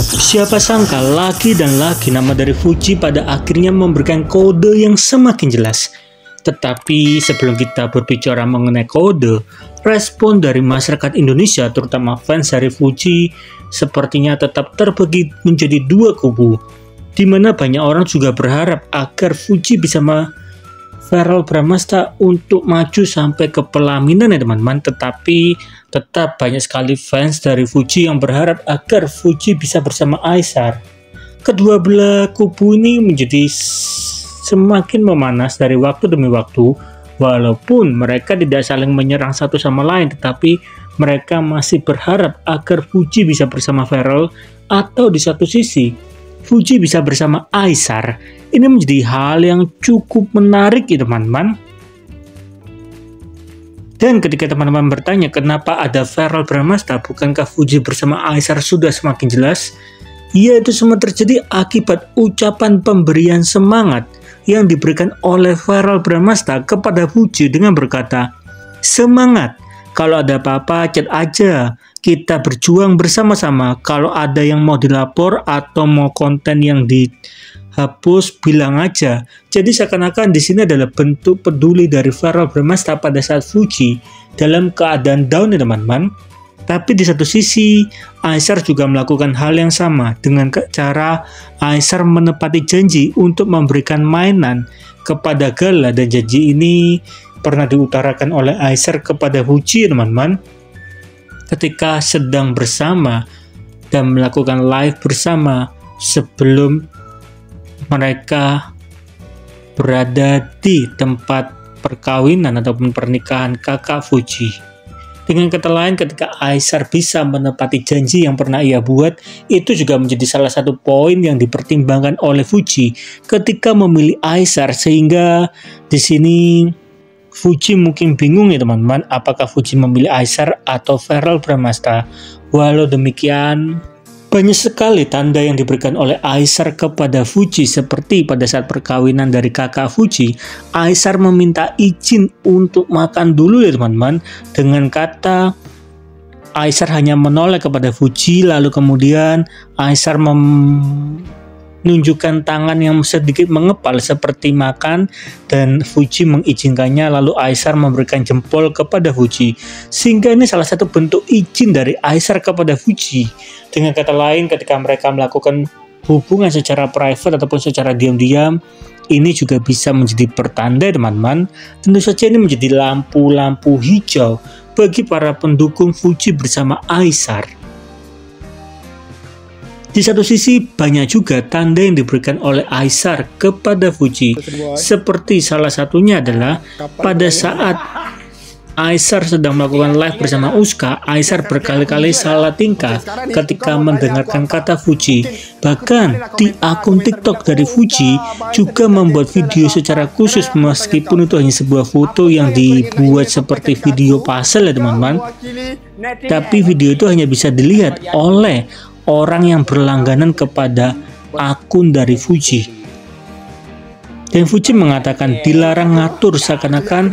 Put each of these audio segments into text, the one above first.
Siapa sangka lagi dan lagi nama dari Fuji pada akhirnya memberikan kode yang semakin jelas. Tetapi sebelum kita berbicara mengenai kode, respon dari masyarakat Indonesia terutama fans dari Fuji sepertinya tetap terbagi menjadi dua kubu, di mana banyak orang juga berharap agar Fuji bisa Verrell Bramasta untuk maju sampai ke pelaminan ya teman-teman. Tetapi tetap banyak sekali fans dari Fuji yang berharap agar Fuji bisa bersama Aesar. Kedua belah kubu ini menjadi semakin memanas dari waktu demi waktu, walaupun mereka tidak saling menyerang satu sama lain, tetapi mereka masih berharap agar Fuji bisa bersama Verrell, atau di satu sisi Fuji bisa bersama Aesar. Ini menjadi hal yang cukup menarik ya teman-teman. Dan ketika teman-teman bertanya kenapa ada Verrell Bramasta, bukankah Fuji bersama Aesar sudah semakin jelas? Ya, itu semua terjadi akibat ucapan pemberian semangat yang diberikan oleh Verrell Bramasta kepada Fuji dengan berkata, "Semangat, kalau ada apa-apa chat aja, kita berjuang bersama-sama. Kalau ada yang mau dilapor atau mau konten yang dihapus, bilang aja." Jadi seakan-akan di sini adalah bentuk peduli dari Verrell Bramasta pada saat Fuji dalam keadaan down ya teman-teman. Tapi di satu sisi, Aesar juga melakukan hal yang sama dengan cara Aesar menepati janji untuk memberikan mainan kepada Gala, dan janji ini pernah diutarakan oleh Aesar kepada Fuji teman-teman ketika sedang bersama dan melakukan live bersama sebelum mereka berada di tempat perkawinan ataupun pernikahan kakak Fuji. Dengan kata lain, ketika Aesar bisa menepati janji yang pernah ia buat, itu juga menjadi salah satu poin yang dipertimbangkan oleh Fuji ketika memilih Aesar, sehingga di sini Fuji mungkin bingung ya teman-teman, apakah Fuji memilih Aesar atau Verrell Bramasta. Walau demikian, banyak sekali tanda yang diberikan oleh Aesar kepada Fuji, seperti pada saat perkawinan dari kakak Fuji, Aesar meminta izin untuk makan dulu ya teman-teman. Dengan kata Aesar hanya menoleh kepada Fuji, lalu kemudian Aesar menunjukkan tangan yang sedikit mengepal seperti makan, dan Fuji mengizinkannya, lalu Aesar memberikan jempol kepada Fuji, sehingga ini salah satu bentuk izin dari Aesar kepada Fuji. Dengan kata lain, ketika mereka melakukan hubungan secara private ataupun secara diam-diam, ini juga bisa menjadi pertanda teman-teman. Tentu saja ini menjadi lampu-lampu hijau bagi para pendukung Fuji bersama Aesar. Di satu sisi, banyak juga tanda yang diberikan oleh Aesar kepada Fuji. Seperti salah satunya adalah pada saat Aesar sedang melakukan live bersama Uska, Aesar berkali-kali salah tingkah ketika mendengarkan kata Fuji. Bahkan di akun TikTok dari Fuji juga membuat video secara khusus, meskipun itu hanya sebuah foto yang dibuat seperti video puzzle ya teman-teman. Tapi video itu hanya bisa dilihat oleh orang yang berlangganan kepada akun dari Fuji. Dan Fuji mengatakan dilarang ngatur, seakan-akan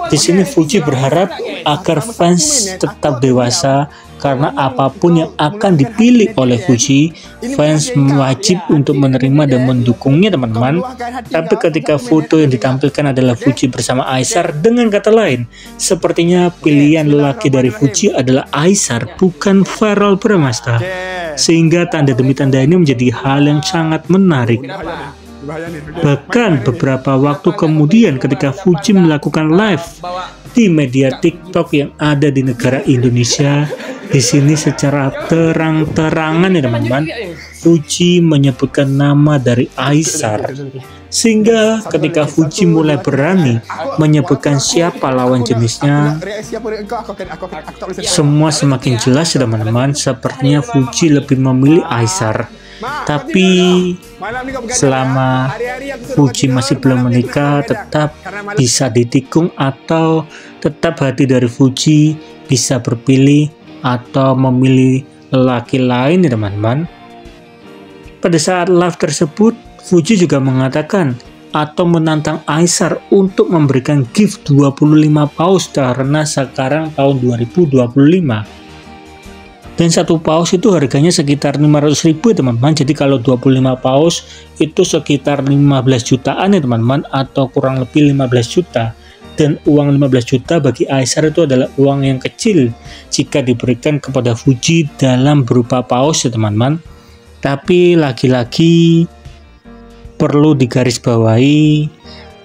di sini Fuji berharap agar fans tetap dewasa, karena apapun yang akan dipilih oleh Fuji, fans wajib untuk menerima dan mendukungnya teman-teman. Tapi ketika foto yang ditampilkan adalah Fuji bersama Aesar, dengan kata lain, sepertinya pilihan lelaki dari Fuji adalah Aesar, bukan Verrell Bramasta. Sehingga tanda demi tanda ini menjadi hal yang sangat menarik. Bahkan beberapa waktu kemudian ketika Fuji melakukan live di media TikTok yang ada di negara Indonesia, di sini secara terang-terangan ya teman-teman, Fuji menyebutkan nama dari Aesar. Sehingga ketika Fuji mulai berani menyebutkan siapa lawan jenisnya, semua semakin jelas ya teman-teman, sepertinya Fuji lebih memilih Aesar. Tapi selama Fuji masih belum menikah, tetap bisa ditikung, atau tetap hati dari Fuji bisa berpilih atau memilih lelaki lain ya teman-teman. Pada saat live tersebut, Fuji juga mengatakan atau menantang Aesar untuk memberikan gift 25 paus karena sekarang tahun 2025. Dan satu paus itu harganya sekitar 500.000 teman-teman. Jadi kalau 25 paus itu sekitar 15 jutaan ya teman-teman, atau kurang lebih 15 juta. Dan uang 15 juta bagi Acer itu adalah uang yang kecil jika diberikan kepada Fuji dalam berupa paus ya teman-teman. Tapi lagi-lagi perlu digarisbawahi,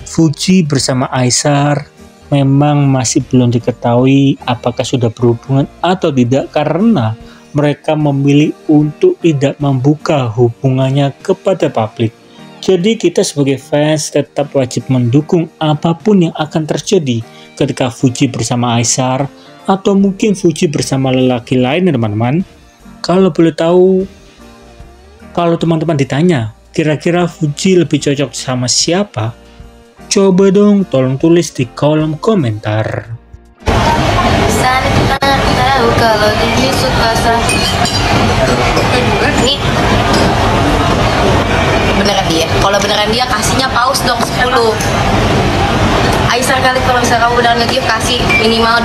Fuji bersama Acer memang masih belum diketahui apakah sudah berhubungan atau tidak, karena mereka memilih untuk tidak membuka hubungannya kepada publik. Jadi kita sebagai fans tetap wajib mendukung apapun yang akan terjadi ketika Fuji bersama Acer, atau mungkin Fuji bersama lelaki lain teman-teman. Kalau boleh tahu, kalau teman-teman ditanya kira-kira Fuji lebih cocok sama siapa, coba dong tolong tulis di kolom komentar. Sana tahu kalau ini suka nih beneran dia. Kalau beneran dia kasihnya paus dong 10. Acer kali kalau misalnya kamu beneran nge-give kasih minimal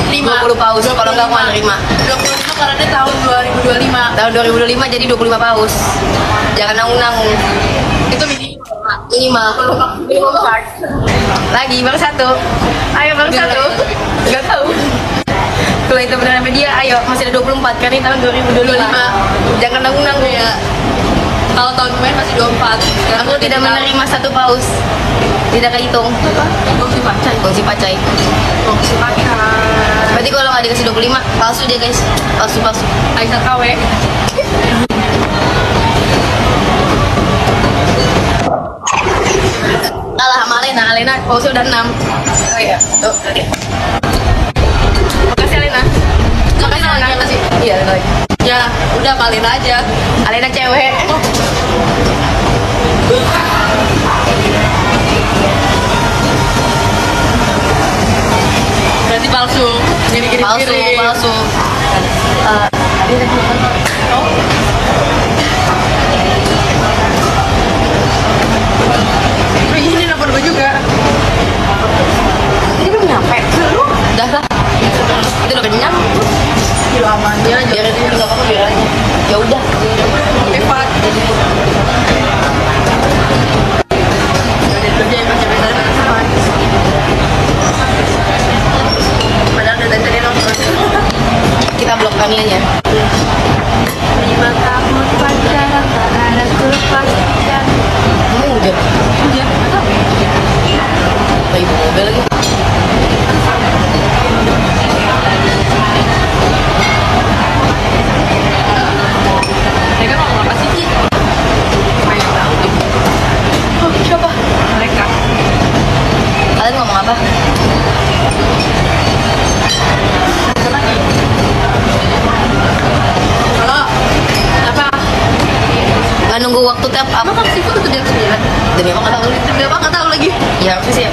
20 paus. Kalau enggak aku nggak nerima. 25 karena dia tahun 2025. Tahun 2025 jadi 25 paus. Jangan nanggung-nanggung. Itu Minimal card. Lagi baru satu. Ayo baru satu. Enggak tahu. Kalau itu beneran sama dia, ayo masih ada 24 kan ini tahun 2025. Jangan nanggung-nanggung ya. kalau tahun kemarin masih 24. Aku tidak menerima satu paus. Tidak kehitung. Gongsi pacai. Gongsi pacai. Gongsi pacai. Berarti kalau nggak dikasih 25, palsu dia guys. Palsu. Aisyah KW. Kalah sama Alena pausnya udah 6. Oh iya, tuh. Makasih Alena. Makasih Alena. Iya, lagi. Ya, udah kalian aja. Alena cewek. Berarti palsu. Gini-gini. Palsu. Ini nomor gue juga. Ini belum nyampe. Udah lah. Itu udah kenyang. Kilo amannya aja. Biar itu nggak apa-apa biar aja. Ya udah. Hebat. Kerja yang macam biasa. Padahal dari tadi nonton. Kita blok kami aja. 5 tahun pacaran tak ada kepastian. Hujan. Hujan. Lagi mobil lagi. Mereka ngomong apa sih, Ci? Kayak tahu deh. Oh, siapa? Mereka. Kalian ngomong apa? Ada lagi. Halo. Apa? Nggak nunggu waktu tiap apa? Emang kamu sih tuh jam 9? Demi apa nggak tahu? Jam berapa nggak tahu lagi. Ya apa sih?